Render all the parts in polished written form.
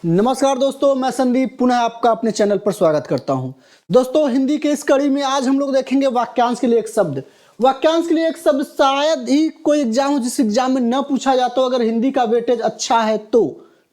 नमस्कार दोस्तों, मैं संदीप पुनः आपका अपने चैनल पर स्वागत करता हूं। दोस्तों, हिंदी के इस कड़ी में आज हम लोग देखेंगे वाक्यांश के लिए एक शब्द। वाक्यांश के लिए एक शब्द शायद ही कोई एग्जाम हो जिस एग्जाम में न पूछा जाता हो, अगर हिंदी का वेटेज अच्छा है तो।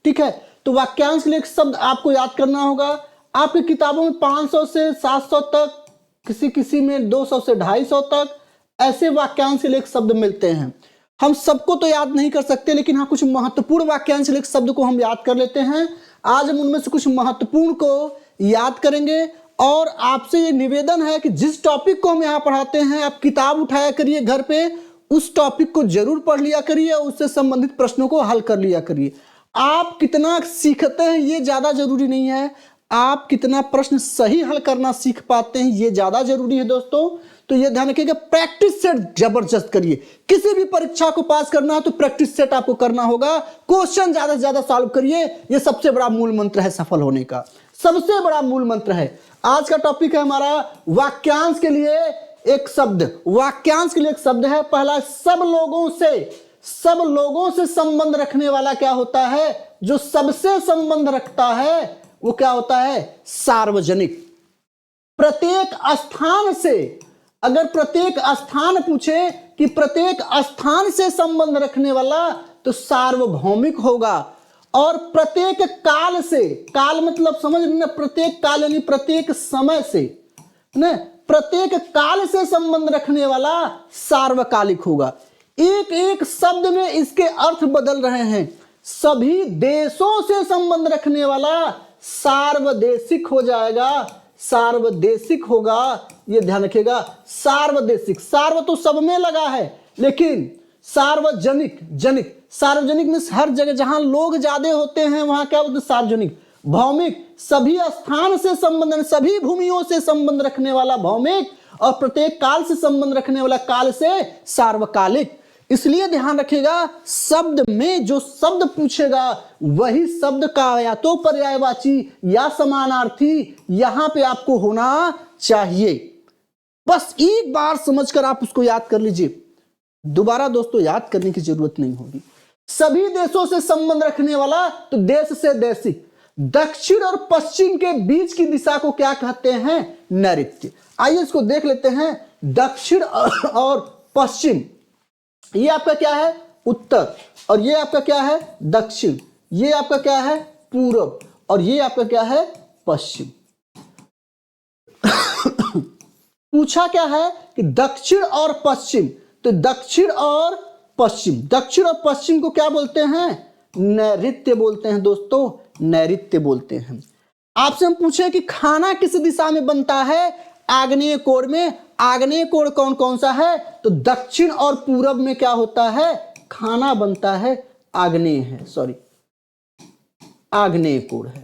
ठीक है, तो वाक्यांश के लिए एक शब्द आपको याद करना होगा। आपकी किताबों में 500 से 700 तक, किसी किसी में 200 से 250 तक ऐसे वाक्यांश के लिए एक शब्द मिलते हैं। हम सबको तो याद नहीं कर सकते, लेकिन हाँ कुछ महत्वपूर्ण वाक्यांश के शब्द को हम याद कर लेते हैं। आज हम उनमें से कुछ महत्वपूर्ण को याद करेंगे और आपसे ये निवेदन है कि जिस टॉपिक को हम यहाँ पढ़ाते हैं आप किताब उठाया करिए घर पे, उस टॉपिक को जरूर पढ़ लिया करिए और उससे संबंधित प्रश्नों को हल कर लिया करिए। आप कितना सीखते हैं ये ज्यादा जरूरी नहीं है, आप कितना प्रश्न सही हल करना सीख पाते हैं ये ज्यादा जरूरी है दोस्तों। तो ये ध्यान रखिएगा, प्रैक्टिस सेट जबरदस्त करिए। किसी भी परीक्षा को पास करना है तो प्रैक्टिस सेट आपको करना होगा। क्वेश्चन ज्यादा से ज्यादा सॉल्व करिए, ये सबसे बड़ा मूल मंत्र है सफल होने का, सबसे बड़ा मूल मंत्र है। आज का टॉपिक है हमारा वाक्यांश के लिए एक शब्द। वाक्यांश के लिए एक शब्द है पहला, सब लोगों से संबंध रखने वाला क्या होता है? जो सबसे संबंध रखता है वो क्या होता है? सार्वजनिक। प्रत्येक स्थान से, अगर प्रत्येक स्थान पूछे कि प्रत्येक स्थान से संबंध रखने वाला तो सार्वभौमिक होगा। और प्रत्येक काल से, काल मतलब समझ लेना, प्रत्येक काल यानी प्रत्येक समय से न, प्रत्येक काल से संबंध रखने वाला सार्वकालिक होगा। एक एक शब्द में इसके अर्थ बदल रहे हैं। सभी देशों से संबंध रखने वाला सार्वदेशिक हो जाएगा, सार्वदेशिक होगा, ये ध्यान रखिएगा। सार्वदेशिक, सार्व तो सब में लगा है, लेकिन सार्वजनिक, सार्वजनिक में हर जगह जहां लोग ज्यादा होते हैं वहां क्या होता है? सार्वजनिक। भौमिक, सभी स्थान से संबंध, सभी भूमियों से संबंध रखने वाला भौमिक, और प्रत्येक काल से संबंध रखने वाला काल से सार्वकालिक। इसलिए ध्यान रखिएगा, शब्द में जो शब्द पूछेगा वही शब्द का या तो पर्यायवाची या समानार्थी यहां पे आपको होना चाहिए। बस एक बार समझकर आप उसको याद कर लीजिए, दोबारा दोस्तों याद करने की जरूरत नहीं होगी। सभी देशों से संबंध रखने वाला तो देश से देशिक। दक्षिण और पश्चिम के बीच की दिशा को क्या कहते हैं? नैऋत्य। आइए इसको देख लेते हैं। दक्षिण और पश्चिम, ये आपका क्या है? उत्तर, और ये आपका क्या है? दक्षिण। ये आपका क्या है? पूरब, और ये आपका क्या है? पश्चिम। पूछा क्या है कि दक्षिण और पश्चिम, तो दक्षिण और पश्चिम, दक्षिण और पश्चिम को क्या बोलते हैं? नैऋत्य बोलते हैं दोस्तों, नैऋत्य बोलते हैं। आपसे हम पूछे कि खाना किस दिशा में बनता है? आग्नेय कोण में। आग्नेय कोण कौन कौन सा है? तो दक्षिण और पूरब में क्या होता है? खाना बनता है। आग्नेय है, सॉरी, आग्नेय कोण है।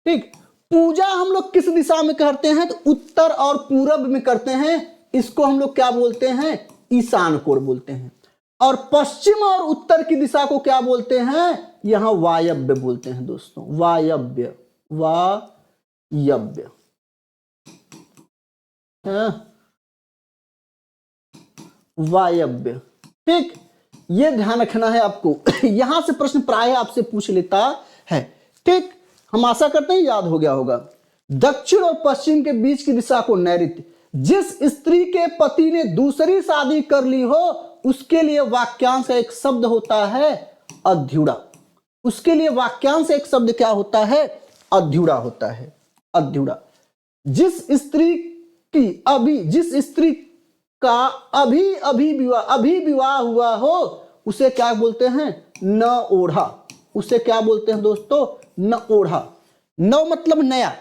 ठीक। पूजा हम लोग किस दिशा में करते हैं? तो उत्तर और पूरब में करते हैं। इसको हम लोग क्या बोलते हैं? ईशान कोण बोलते हैं। और पश्चिम और उत्तर की दिशा को क्या बोलते हैं? यहां वायव्य बोलते हैं दोस्तों, वायव्य, वायव्य। वायव्य। ठीक, ये ध्यान रखना है आपको। यहां से प्रश्न प्राय आपसे पूछ लेता है। ठीक, हम आशा करते हैं याद हो गया होगा। दक्षिण और पश्चिम के बीच की दिशा को नैऋत्य। जिस स्त्री के पति ने दूसरी शादी कर ली हो उसके लिए वाक्यांश एक शब्द होता है अध्युड़ा। उसके लिए वाक्यांश एक शब्द क्या होता है? अध्युड़ा होता है, अध्युड़ा। जिस स्त्री का अभी विवाह हुआ हो उसे क्या बोलते हैं? न ओढ़ा। उसे क्या बोलते हैं दोस्तों? न ओढ़ा। नव मतलब नया,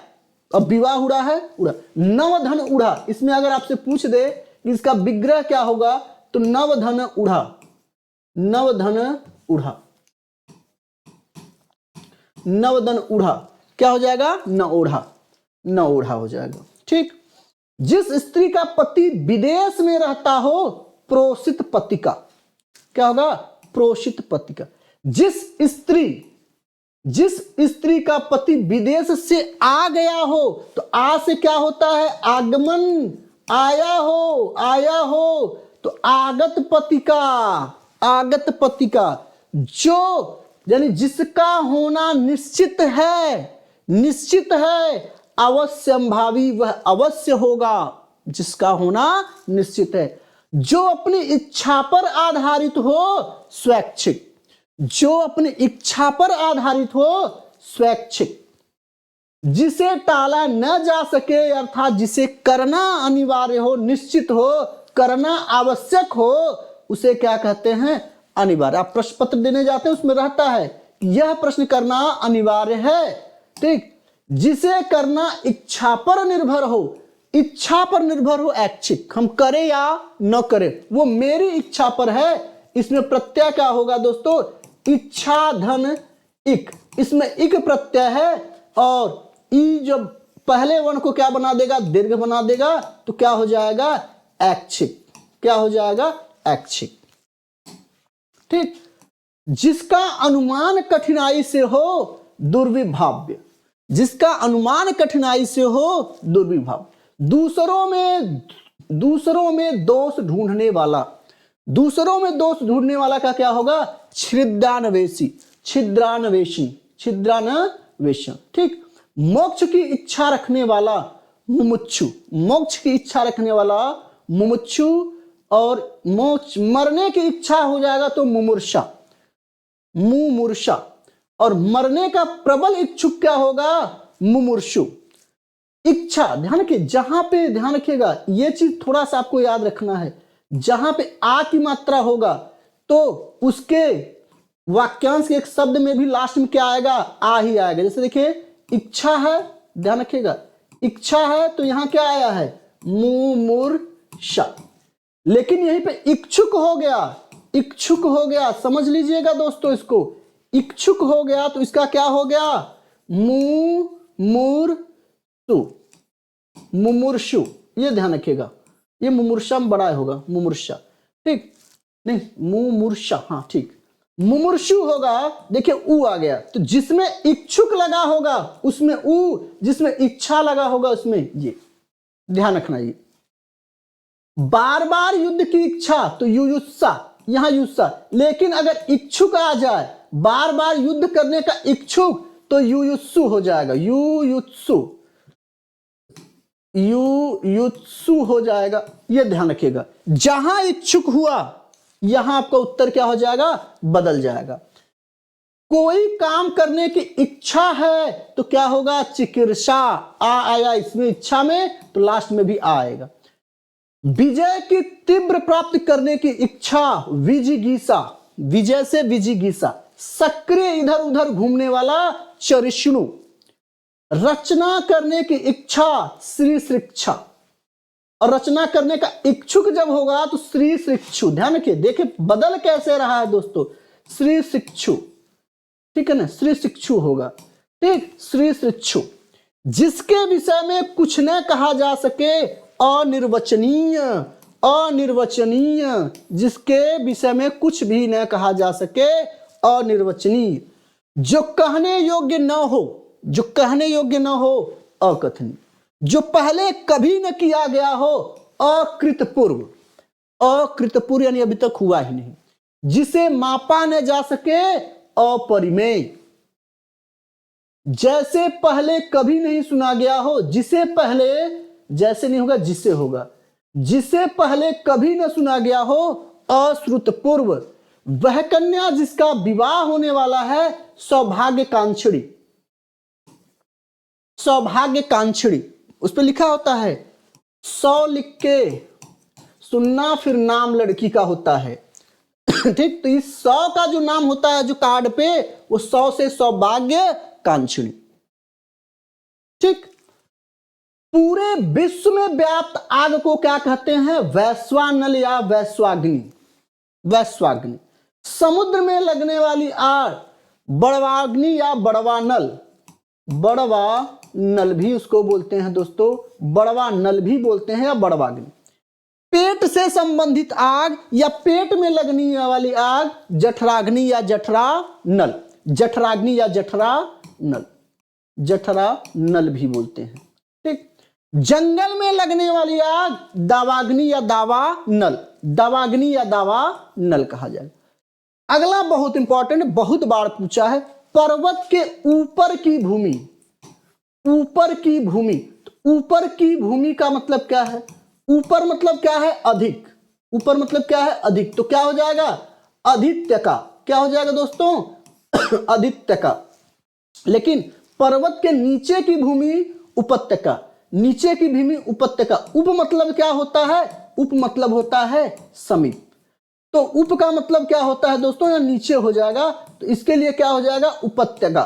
अब विवाह हुआ है, उड़ा। नवधन उड़ा, इसमें अगर आपसे पूछ दे इसका विग्रह क्या होगा तो नवधन उड़ा, नवधन उड़ा, नवधन उड़ा क्या हो जाएगा? न ओढ़ा, न ओढ़ा हो जाएगा। ठीक। जिस स्त्री का पति विदेश में रहता हो, प्रोषित पति का क्या होगा? प्रोषित पति का। जिस स्त्री का पति विदेश से आ गया हो तो आ से क्या होता है? आगमन, आया हो तो आगत पति का, आगत पति का। जो यानी जिसका होना निश्चित है, अवश्यंभावी वह अवश्य होगा, जिसका होना निश्चित है। जो अपनी इच्छा पर आधारित हो स्वैच्छिक, जो अपनी इच्छा पर आधारित हो स्वैच्छिक, जिसे टाला न जा सके अर्थात जिसे करना अनिवार्य हो, निश्चित हो, करना आवश्यक हो, उसे क्या कहते हैं? अनिवार्य। आप प्रश्न पत्र देने जाते हैं उसमें रहता है यह प्रश्न करना अनिवार्य है, ठीक। जिसे करना इच्छा पर निर्भर हो, इच्छा पर निर्भर हो ऐच्छिक, हम करें या न करें वो मेरी इच्छा पर है। इसमें प्रत्यय क्या होगा दोस्तों? इच्छा धन इक, इसमें इक प्रत्यय है और ई जब पहले वर्ण को क्या बना देगा? दीर्घ बना देगा, तो क्या हो जाएगा? ऐच्छिक। क्या हो जाएगा? ऐच्छिक, ठीक। जिसका अनुमान कठिनाई से हो दुर्विभाव्य, जिसका अनुमान कठिनाई से हो दुर्विभाव्य। दूसरों में दोष ढूंढने वाला, दूसरों में दोष ढूंढने वाला का क्या होगा? छिद्रान्वेषी, छिद्रान्वेषी, छिद्रान्वेषण, ठीक। मोक्ष की इच्छा रखने वाला मुमुक्षु, मोक्ष की इच्छा रखने वाला मुमुक्षु, और मोक्ष मरने की इच्छा हो जाएगा तो मुमूर्षा, मुमूर्षा, और मरने का प्रबल इच्छुक क्या होगा? मुमूर्षु। इच्छा, ध्यान रखिए, जहां पे ध्यान रखिएगा ये चीज थोड़ा सा आपको याद रखना है, जहां पे आ की मात्रा होगा तो उसके वाक्यांश के एक शब्द में भी लास्ट में क्या आएगा? आ ही आएगा। जैसे देखिए इच्छा है, ध्यान रखिएगा, इच्छा है तो यहां क्या आया है? मुमूर्षा। लेकिन यहीं पे इच्छुक हो गया, इच्छुक हो गया, समझ लीजिएगा दोस्तों इसको, इच्छुक हो गया तो इसका क्या हो गया? मुमूर्षु, मुमूर्षु, ये ध्यान रखिएगा, ये मुमूर्षा में बड़ा होगा, मुमूर्षा, ठीक। नहीं मुमूर्षा, हाँ ठीक, मुमूर्षु होगा। देखिए ऊ आ गया, तो जिसमें इच्छुक लगा होगा उसमें ऊ, जिसमें इच्छा लगा होगा उसमें ये, ध्यान रखना। ये बार बार युद्ध की इच्छा तो युयुत्सा, यहां युत्सा, लेकिन अगर इच्छुक आ जाए, बार बार युद्ध करने का इच्छुक, तो युयुत्सु हो जाएगा, युयुत्सु, युयुत्सु हो जाएगा। ये ध्यान रखिएगा, जहां इच्छुक हुआ यहां आपका उत्तर क्या हो जाएगा? बदल जाएगा। कोई काम करने की इच्छा है तो क्या होगा? चिकित्सा, आ आया इसमें इच्छा में तो लास्ट में भी आ आएगा। विजय की तीव्र प्राप्ति करने की इच्छा विजिगीषा, विजय से विजिगीषा, सक्रिय इधर उधर घूमने वाला चरिष्णु। रचना करने की इच्छा श्री शिक्षा, और रचना करने का इच्छुक जब होगा तो श्री शिक्षु। ध्यान रखिए, देखिए बदल कैसे रहा है दोस्तों, श्री शिक्षु, ठीक है ना, श्री शिक्षु होगा, ठीक, श्री शिक्षु। जिसके विषय में कुछ न कहा जा सके अनिर्वचनीय, अनिर्वचनीय, जिसके विषय में कुछ भी न कहा जा सके अनिर्वचनीय। जो कहने योग्य न हो, जो कहने योग्य न हो अकथनीय। जो पहले कभी न किया गया हो अकृतपूर्व, अकृतपूर्व यानी अभी तक हुआ ही नहीं। जिसे मापा न जा सके अपरिमेय, जैसे पहले कभी नहीं सुना गया हो, जिसे पहले, जैसे नहीं होगा जिसे होगा, जिसे पहले कभी न सुना गया हो अश्रुतपूर्व। वह कन्या जिसका विवाह होने वाला है सौभाग्यकांक्षी, सौभाग्यकांक्षी, उस पर लिखा होता है 100 लिख के सुनना, फिर नाम लड़की का होता है, ठीक। तो इस 100 का जो नाम होता है जो कार्ड पे, वो 100 से सौभाग्यकांक्षी, ठीक। पूरे विश्व में व्याप्त आग को क्या कहते हैं? वैश्वानल या वैश्वाग्नि, वैश्वाग्नि। समुद्र में लगने वाली आग बड़वाग्नि या बड़वा नल, बड़वा नल भी उसको बोलते हैं दोस्तों, बड़वा नल भी बोलते हैं या बड़वाग्नि। पेट से संबंधित आग या पेट में लगने वाली आग जठराग्नि या जठरा नल, जठराग्नि या जठरा नल, जठरा नल भी बोलते हैं, ठीक। जंगल में लगने वाली आग दावाग्नि या दावा नल, दावाग्नि या दावा नल कहा जाए। अगला बहुत इंपॉर्टेंट, बहुत बार पूछा है, पर्वत के ऊपर की भूमि। ऊपर की भूमि, तो ऊपर की भूमि का मतलब क्या है? ऊपर मतलब क्या है? अधिक। ऊपर मतलब क्या है? अधिक। तो क्या हो जाएगा? आदित्य का। क्या हो जाएगा दोस्तों? आदित्य का। लेकिन पर्वत के नीचे की भूमि उपत्यका। नीचे की भूमि उपत्यका। उप मतलब क्या होता है? उप मतलब होता है समीप। तो उप का मतलब क्या होता है दोस्तों? या नीचे हो जाएगा, तो इसके लिए क्या हो जाएगा? उपत्यका।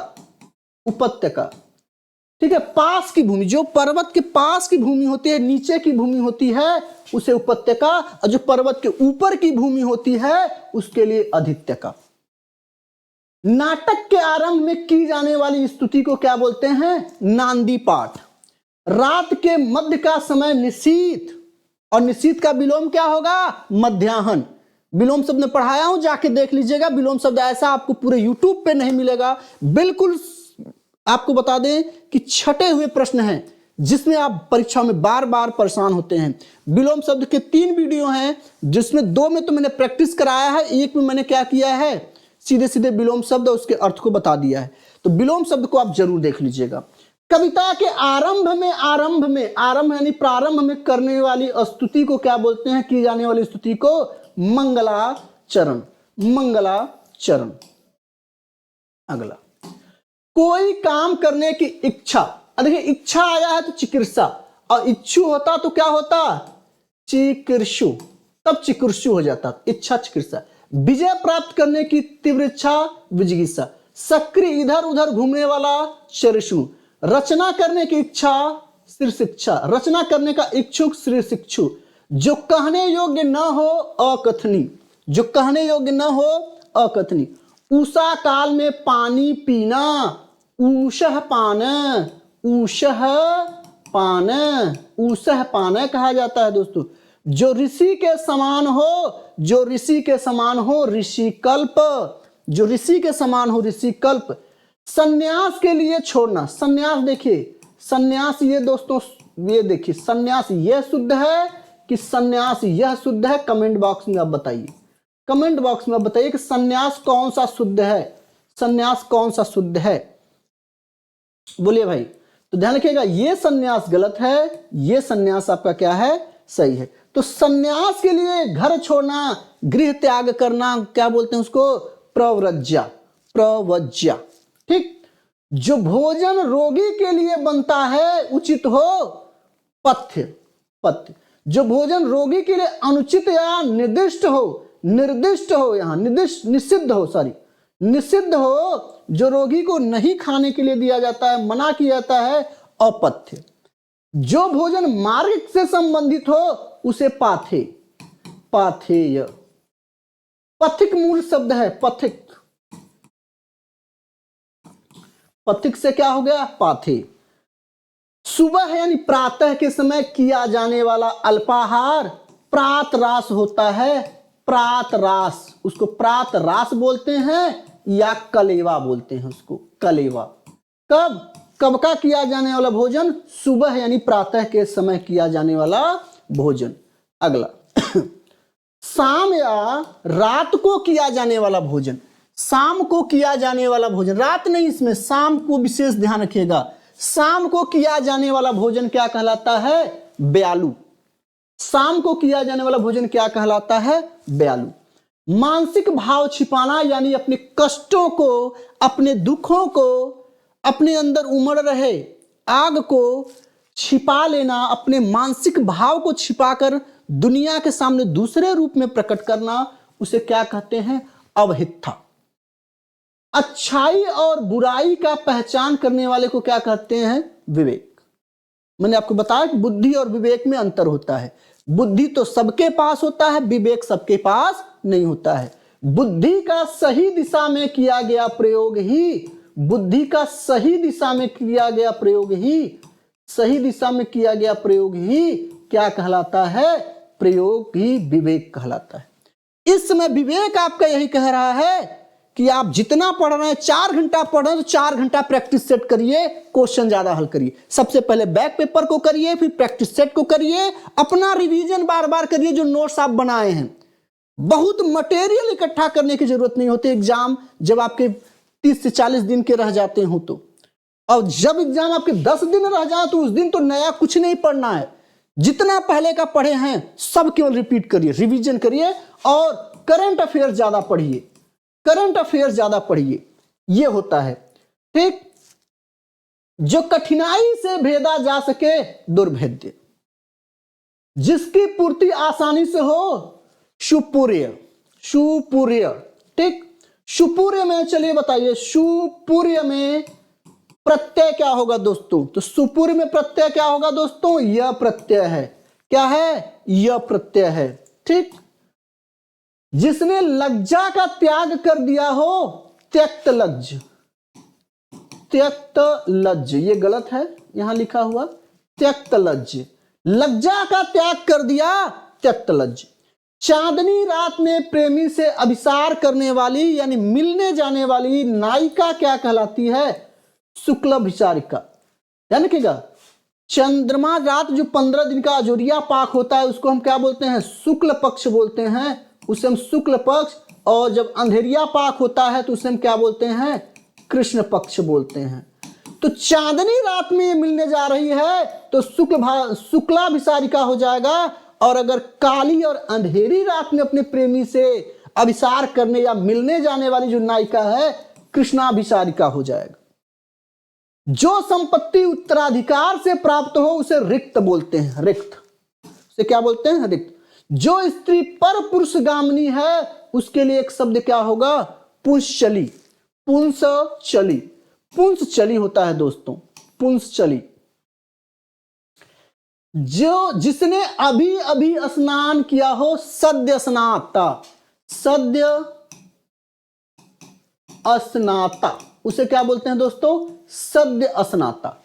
उपत्यका, ठीक है। पास की भूमि, जो पर्वत के पास की भूमि होती है, नीचे की भूमि होती है, उसे उपत्यका। और जो पर्वत के ऊपर की भूमि होती है, उसके लिए आदित्यका। नाटक के आरंभ में की जाने वाली स्तुति को क्या बोलते हैं? नांदी पाठ। रात के मध्य का समय निशीथ, और निशीथ का विलोम क्या होगा? मध्याह्न। विलोम शब्द में पढ़ाया हूं, जाके देख लीजिएगा। विलोम शब्द ऐसा आपको पूरे यूट्यूब पे नहीं मिलेगा। बिल्कुल आपको बता दें कि छटे हुए प्रश्न हैं, जिसमें आप परीक्षा में बार बार परेशान होते हैं। विलोम शब्द के 3 वीडियो हैं, जिसमें 2 में तो मैंने प्रैक्टिस कराया है, एक में मैंने क्या किया है? सीधे सीधे विलोम शब्द और उसके अर्थ को बता दिया है। तो विलोम शब्द को आप जरूर देख लीजिएगा। कविता के आरंभ यानी प्रारंभ में करने वाली स्तुति को क्या बोलते हैं? की जाने वाली स्तुति को मंगलाचरण। मंगलाचरण। अगला, कोई काम करने की इच्छा। देखिए, इच्छा आया है तो चिकित्सा, और इच्छु होता तो क्या होता? चिकित्सु। तब चिकित्सु हो जाता, इच्छा चिकित्सा। विजय प्राप्त करने की तीव्र इच्छा विजिगीषा। सक्रिय इधर उधर घूमने वाला चरिशु। रचना करने की इच्छा श्री शिक्षा। रचना करने का इच्छुक श्री शिक्षु। जो कहने योग्य न हो अकथनी। जो कहने योग्य न हो अकथनी। उषा काल में पानी पीना ऊषः पान। ऊषः पान। ऊषः पान कहा जाता है दोस्तों। जो ऋषि के समान हो, जो ऋषि के समान हो ऋषि कल्प। जो ऋषि के समान हो ऋषि कल्प। सन्यास के लिए छोड़ना। सन्यास, देखिए सन्यास, ये दोस्तों ये देखिए, सन्यास यह शुद्ध है कि सन्यास यह शुद्ध है? कमेंट बॉक्स में आप बताइए। कमेंट बॉक्स में आप बताइए कि सन्यास कौन सा शुद्ध है? सन्यास कौन सा शुद्ध है? बोलिए भाई। तो ध्यान रखिएगा, ये सन्यास गलत है, ये सन्यास आपका क्या है? सही है। तो सन्यास के लिए घर छोड़ना, गृह त्याग करना, क्या बोलते हैं उसको? प्रव्रज्या। प्रव्रज्या, ठीक। जो भोजन रोगी के लिए बनता है उचित हो पथ्य। पथ्य। जो भोजन रोगी के लिए अनुचित या निर्दिष्ट हो, निर्दिष्ट हो, यहां निर्दिष्ट निषिद्ध हो, सॉरी निषिद्ध हो, जो रोगी को नहीं खाने के लिए दिया जाता है, मना किया जाता है, अपथ्य। जो भोजन मार्ग से संबंधित हो उसे पाथे। पाथेय। पथिक मूल शब्द है, पथिक। पथिक से क्या हो गया? पाथे। सुबह यानी प्रातः के समय किया जाने वाला अल्पाहार प्रातरास होता है। प्रातरास, उसको प्रातरास बोलते हैं या कलेवा बोलते हैं उसको, कलेवा। कब? कब का किया जाने वाला भोजन? सुबह यानी प्रातः के समय किया जाने वाला भोजन। अगला, शाम या रात को किया जाने वाला भोजन। शाम को किया जाने वाला भोजन, रात नहीं, इसमें शाम को विशेष ध्यान रखिएगा। शाम को किया जाने वाला भोजन क्या कहलाता है? ब्यालू। शाम को किया जाने वाला भोजन क्या कहलाता है? ब्यालू। मानसिक भाव छिपाना यानी अपने कष्टों को, अपने दुखों को, अपने अंदर उमड़ रहे आग को छिपा लेना, अपने मानसिक भाव को छिपाकर दुनिया के सामने दूसरे रूप में प्रकट करना, उसे क्या कहते हैं? अवहित्था। अच्छाई और बुराई का पहचान करने वाले को क्या कहते हैं? विवेक। मैंने आपको बताया कि बुद्धि और विवेक में अंतर होता है। बुद्धि तो सबके पास होता है, विवेक सबके पास नहीं होता है। बुद्धि का सही दिशा में किया गया प्रयोग ही, बुद्धि का सही दिशा में किया गया प्रयोग ही, सही दिशा में किया गया प्रयोग ही क्या कहलाता है? प्रयोग ही विवेक कहलाता है। इस समय विवेक आपका यही कह रहा है कि आप जितना पढ़ रहे हैं, 4 घंटा पढ़ रहे हैं, तो 4 घंटा प्रैक्टिस सेट करिए, क्वेश्चन ज्यादा हल करिए। सबसे पहले बैक पेपर को करिए, फिर प्रैक्टिस सेट को करिए, अपना रिवीजन बार बार करिए जो नोट्स आप बनाए हैं। बहुत मटेरियल इकट्ठा करने की जरूरत नहीं होती एग्जाम जब आपके 30 से 40 दिन के रह जाते हो तो। और जब एग्जाम आपके 10 दिन रह जाए तो उस दिन तो नया कुछ नहीं पढ़ना है, जितना पहले का पढ़े हैं सब केवल रिपीट करिए, रिवीजन करिए और करंट अफेयर ज्यादा पढ़िए, करंट अफेयर ज्यादा पढ़िए, ये होता है। ठीक, जो कठिनाई से भेदा जा सके दुर्भेद्य, जिसकी पूर्ति आसानी से हो सुपूर्य, सुपूर्य। ठीक, सुपूर्य में चलिए बताइए, सुपूर्य में प्रत्यय क्या होगा दोस्तों? तो सुपूर्य में प्रत्यय क्या होगा दोस्तों? यह प्रत्यय है। क्या है? यह प्रत्यय है। ठीक, जिसने लज्जा का त्याग कर दिया हो, त्यक्त लज्ज, त्यक्त लज्ज, ये गलत है यहां लिखा हुआ, त्यक्त लज्ज, लज्जा का त्याग कर दिया, त्यक्त लज्ज। चांदनी रात में प्रेमी से अभिसार करने वाली यानी मिलने जाने वाली नायिका क्या कहलाती है? शुक्लाभिसारिका। ध्यान रखिएगा, चंद्रमा रात जो 15 दिन का अजोरिया पाक होता है उसको हम क्या बोलते हैं? शुक्ल पक्ष बोलते हैं, उसे हम शुक्ल पक्ष। और जब अंधेरिया पाक होता है तो उसे हम क्या बोलते हैं? कृष्ण पक्ष बोलते हैं। तो चांदनी रात में ये मिलने जा रही है तो शुक्लाभिसारिका हो जाएगा, और अगर काली और अंधेरी रात में अपने प्रेमी से अभिसार करने या मिलने जाने वाली जो नायिका है, कृष्णाभिसारिका हो जाएगा। जो संपत्ति उत्तराधिकार से प्राप्त हो उसे रिक्त बोलते हैं, रिक्त, उसे क्या बोलते हैं? रिक्त। जो स्त्री पर पुरुषगामिनी है उसके लिए एक शब्द क्या होगा? पुंसचली, पुंसचली, पुंसचली होता है दोस्तों, पुंसचली। जो जिसने अभी अभी स्नान किया हो, सद्य स्नाता, सद्य स्नाता, उसे क्या बोलते हैं दोस्तों? सद्य स्नाता।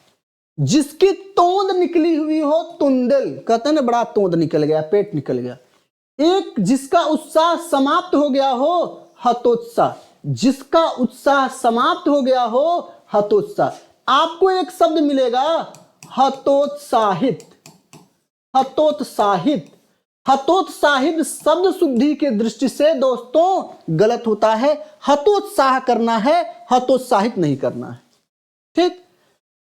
जिसकी तोंद निकली हुई हो, तुंदिल, कहते हैं ना बड़ा तोंद निकल गया, पेट निकल गया। एक जिसका उत्साह समाप्त हो गया हो, हतोत्साह, जिसका उत्साह समाप्त हो गया हो, हतोत्साह। आपको एक शब्द मिलेगा हतोत्साहित, हतोत्साहित। हतोत्साहित शब्द शुद्धि के दृष्टि से दोस्तों गलत होता है। हतोत्साह करना है, हतोत्साहित नहीं करना है। ठीक,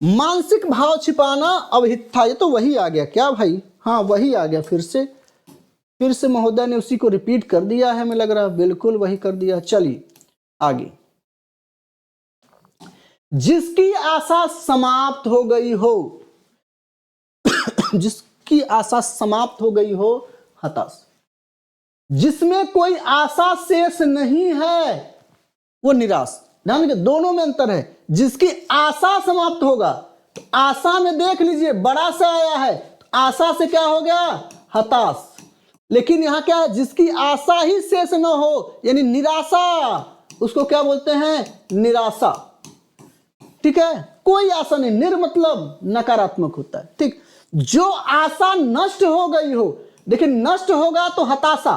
मानसिक भाव छिपाना, अवहितता, ये तो वही आ गया क्या भाई? हाँ वही आ गया, फिर से महोदय ने उसी को रिपीट कर दिया है, हमें लग रहा है बिल्कुल वही कर दिया। चलिए आगे। जिसकी आशा समाप्त हो गई हो, जिसकी आशा समाप्त हो गई हो, हताश। जिसमें कोई आशा शेष नहीं है वो निराश। ध्यान रखिए, दोनों में अंतर है। जिसकी आशा समाप्त होगा तो आशा में देख लीजिए बड़ा सा आया है, तो आशा से क्या हो गया? हताश। लेकिन यहां क्या है? जिसकी आशा ही शेष न हो यानी निराशा, उसको क्या बोलते हैं? निराशा। ठीक है, कोई आशा नहीं, निर्मतलब नकारात्मक होता है। ठीक, जो आशा नष्ट हो गई हो, देखिए नष्ट होगा तो हताशा,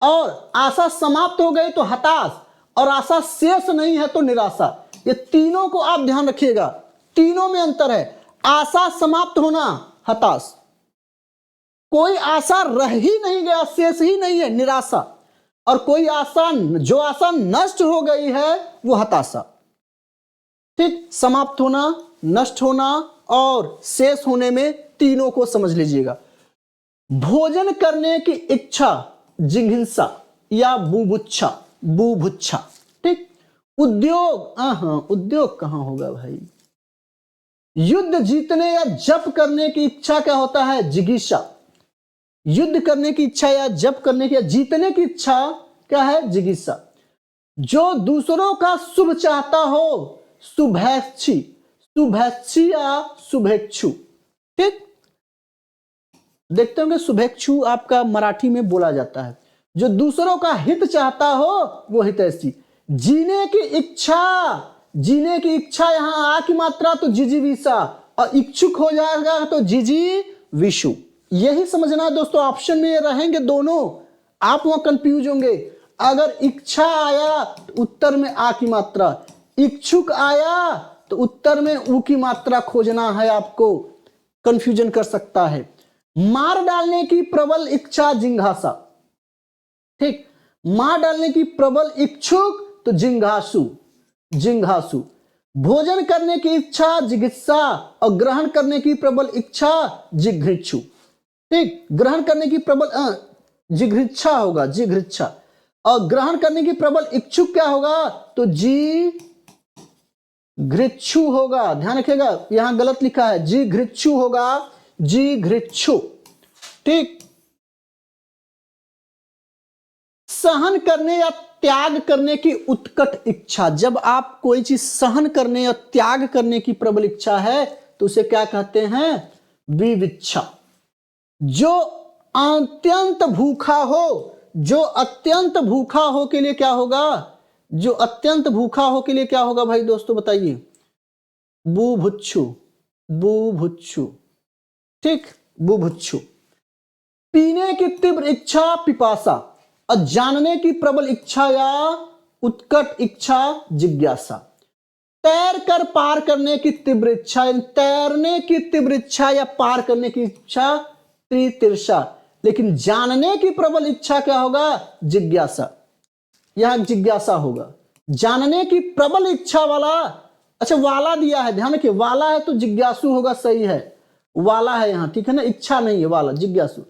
और आशा समाप्त हो गई तो हताश, और आशा शेष नहीं है तो निराशा। ये तीनों को आप ध्यान रखिएगा, तीनों में अंतर है। आशा समाप्त होना हताश, कोई आशा रह ही नहीं गया, शेष ही नहीं है, निराशा। और कोई आशा, जो आशा नष्ट हो गई है वो हताशा। ठीक, समाप्त होना, नष्ट होना और शेष होने में तीनों को समझ लीजिएगा। भोजन करने की इच्छा, जिघिंसा या बुभुक्षा, बुभुक्षा। ठीक, उद्योग, उद्योग कहां होगा भाई? युद्ध जीतने या जप करने की इच्छा क्या होता है? जिगीषा। युद्ध करने की इच्छा या जप करने की या जीतने की इच्छा क्या है? जिगीषा। जो दूसरों का शुभ चाहता हो, शुभेच्छी, शुभेच्छी या शुभेच्छु। ठीक, देखते होंगे शुभेच्छु आपका मराठी में बोला जाता है। जो दूसरों का हित चाहता हो वो हितैषी। जीने की इच्छा, जीने की इच्छा, यहां आ की मात्रा तो जिजीविषा, और इच्छुक हो जाएगा तो जिजी विषु। यही समझना है दोस्तों, ऑप्शन में ये रहेंगे दोनों, आप वहां कंफ्यूज होंगे। अगर इच्छा आया तो उत्तर में आ की मात्रा, इच्छुक आया तो उत्तर में उ की मात्रा खोजना है, आपको कंफ्यूजन कर सकता है। मार डालने की प्रबल इच्छा, जिंघासा। ठीक। मां डालने की प्रबल इच्छुक तो जिंघासु, जिंघासु। भोजन करने की इच्छा जिगित्सा और ग्रहण करने की प्रबल इच्छा जिघृक्षु। ठीक, ग्रहण करने की प्रबल जिघृच्छा होगा, जिघृच्छा। और ग्रहण करने की प्रबल इच्छुक क्या होगा तो जिघृक्षु होगा। ध्यान रखिएगा, यहां गलत लिखा है, जिघृक्षु होगा, जिघृक्षु। ठीक। सहन करने या त्याग करने की उत्कट इच्छा, जब आप कोई चीज सहन करने या त्याग करने की प्रबल इच्छा है तो उसे क्या कहते हैं, विविच्छा। जो अत्यंत भूखा हो, जो अत्यंत भूखा हो के लिए क्या होगा, जो अत्यंत भूखा हो के लिए क्या होगा भाई दोस्तों बताइए, बुभुक्षु, बुभुक्षु। ठीक, बुभुक्षु। पीने की तीव्र इच्छा पिपासा और जानने की प्रबल इच्छा या उत्कट इच्छा जिज्ञासा। तैर कर पार करने की तीव्र इच्छा, तैरने की तीव्र इच्छा या पार करने की इच्छा त्रितिर्षा। लेकिन जानने की प्रबल इच्छा क्या होगा, जिज्ञासा। यहां जिज्ञासा होगा। जानने की प्रबल इच्छा वाला, अच्छा वाला दिया है, ध्यान रखिए, वाला है तो जिज्ञासु होगा, सही है, वाला है यहां, ठीक है ना, इच्छा नहीं है, वाला जिज्ञासु।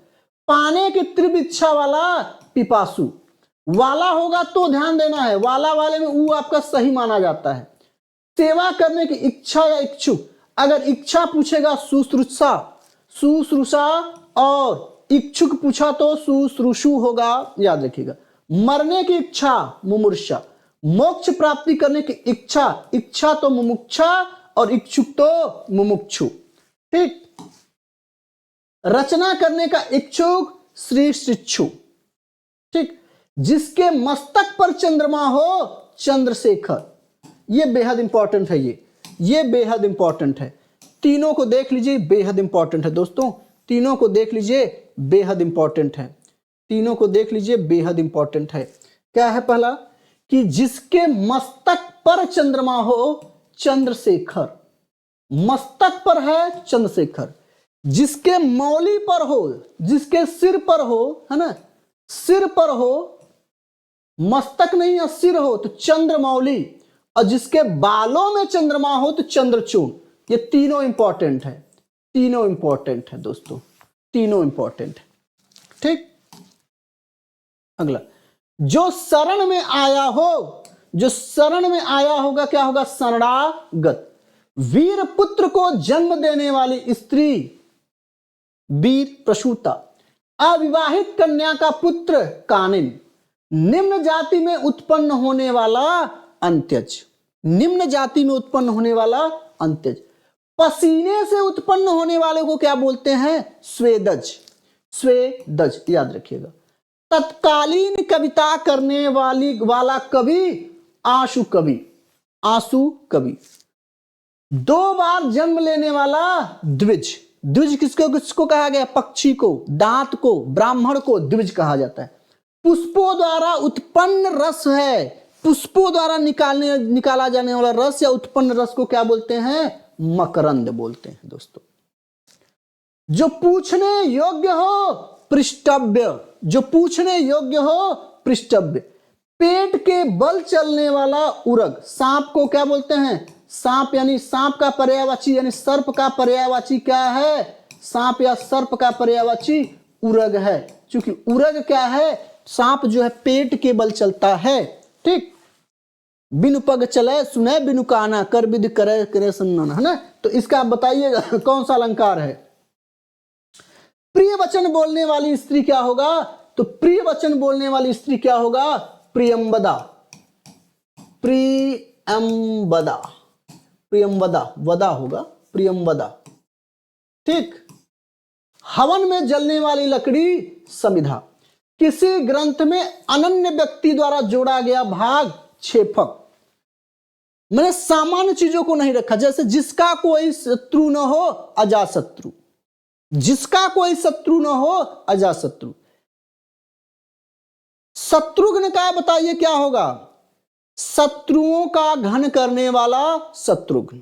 पाने की तीव्र इच्छा वाला पिपासु। वाला होगा तो ध्यान देना है, वाला वाले में ऊ आपका सही माना जाता है। सेवा करने की इच्छा या इच्छुक, अगर इच्छा पूछेगा शुश्रूषा, शुश्रूषा, और इच्छुक पूछा तो शुश्रूषु होगा, याद रखिएगा। मरने की इच्छा मुमूर्षा। मोक्ष प्राप्ति करने की इच्छा, इच्छा तो मुमुक्षा और इच्छुक तो मुमुक्षु। ठीक। रचना करने का इच्छुक श्री शिक्षु। ठीक। जिसके मस्तक पर चंद्रमा हो चंद्रशेखर। ये बेहद इंपॉर्टेंट है, ये बेहद इंपॉर्टेंट है। तीनों को देख लीजिए, बेहद इंपॉर्टेंट है दोस्तों, तीनों को देख लीजिए, बेहद इंपॉर्टेंट है, तीनों को देख लीजिए, बेहद इंपॉर्टेंट है। क्या है पहला, कि जिसके मस्तक पर चंद्रमा हो चंद्रशेखर, मस्तक पर है चंद्रशेखर। जिसके मौली पर हो, जिसके सिर पर हो, है ना, सिर पर हो, मस्तक नहीं है सिर हो तो चंद्रमौली, और जिसके बालों में चंद्रमा हो तो चंद्रचूड़। ये तीनों इंपॉर्टेंट है, तीनों इंपॉर्टेंट है दोस्तों, तीनों इंपॉर्टेंट है। ठीक। अगला, जो शरण में आया हो, जो शरण में आया होगा क्या होगा, शरणागत। वीर पुत्र को जन्म देने वाली स्त्री वीर प्रसूता। अविवाहित कन्या का पुत्र कानिन। निम्न जाति में उत्पन्न होने वाला अंत्यज, निम्न जाति में उत्पन्न होने वाला अंत्यज। पसीने से उत्पन्न होने वाले को क्या बोलते हैं, स्वेदज, स्वेदज, याद रखिएगा। तत्कालीन कविता करने वाला कवि आशु कवि, आंसू कवि। 2 बार जन्म लेने वाला द्विज। द्विज किसको कहा गया, पक्षी को, दांत को, ब्राह्मण को द्विज कहा जाता है। पुष्पों द्वारा उत्पन्न रस है, पुष्पों द्वारा निकाला जाने वाला रस या उत्पन्न रस को क्या बोलते हैं, मकरंद बोलते हैं दोस्तों। जो पूछने योग्य हो पृष्ठव्य, जो पूछने योग्य हो पृष्ठव्य। पेट के बल चलने वाला उरग। सांप को क्या बोलते हैं, सांप यानी सांप का पर्यायवाची यानी सर्प का पर्यायवाची क्या है, सांप या सर्प का पर्यायवाची उरग है। क्योंकि उरग क्या है, सांप जो है पेट के बल चलता है। ठीक। बिनु पग चले सुने बिनु काना, कर विधि करे करे सन्नाना, है ना। तो इसका आप बताइएगा कौन सा अलंकार है। प्रिय वचन बोलने वाली स्त्री क्या होगा, तो प्रिय वचन बोलने वाली स्त्री क्या होगा, प्रियंवदा, प्रियंवदा, प्रियंवदा, वदा होगा, प्रियंवदा। ठीक। हवन में जलने वाली लकड़ी समिधा। किसी ग्रंथ में अनन्य व्यक्ति द्वारा जोड़ा गया भाग छेफक। मैंने सामान्य चीजों को नहीं रखा, जैसे जिसका कोई शत्रु न हो अजाशत्रु, जिसका कोई शत्रु न हो अजाशत्रु। शत्रुघ्न का बताइए क्या होगा, शत्रुओं का घन करने वाला शत्रुघ्न।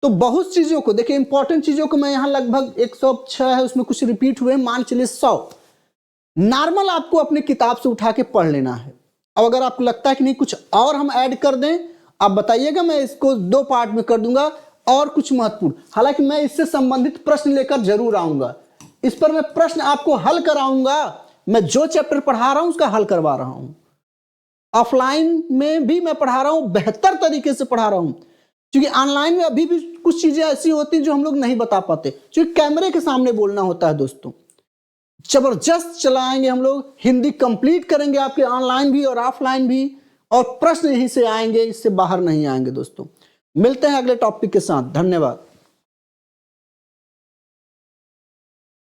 तो बहुत चीजों को देखिए, इंपॉर्टेंट चीजों को मैं यहां लगभग 106 है, उसमें कुछ रिपीट हुए, मान चलिए 100। नॉर्मल आपको अपनी किताब से उठा के पढ़ लेना है। अब अगर आपको लगता है कि नहीं कुछ और हम ऐड कर दें, आप बताइएगा, मैं इसको 2 पार्ट में कर दूंगा और कुछ महत्वपूर्ण। हालांकि मैं इससे संबंधित प्रश्न लेकर जरूर आऊंगा, इस पर मैं प्रश्न आपको हल कराऊंगा। मैं जो चैप्टर पढ़ा रहा हूं उसका हल करवा रहा हूं। ऑफलाइन में भी मैं पढ़ा रहा हूं, बेहतर तरीके से पढ़ा रहा हूं, क्योंकि ऑनलाइन में अभी भी कुछ चीजें ऐसी होती हैं जो हम लोग नहीं बता पाते, क्योंकि कैमरे के सामने बोलना होता है। दोस्तों जबरदस्त चलाएंगे हम लोग, हिंदी कंप्लीट करेंगे आपके ऑनलाइन भी और ऑफलाइन भी, और प्रश्न यहीं से आएंगे, इससे बाहर नहीं आएंगे। दोस्तों मिलते हैं अगले टॉपिक के साथ, धन्यवाद।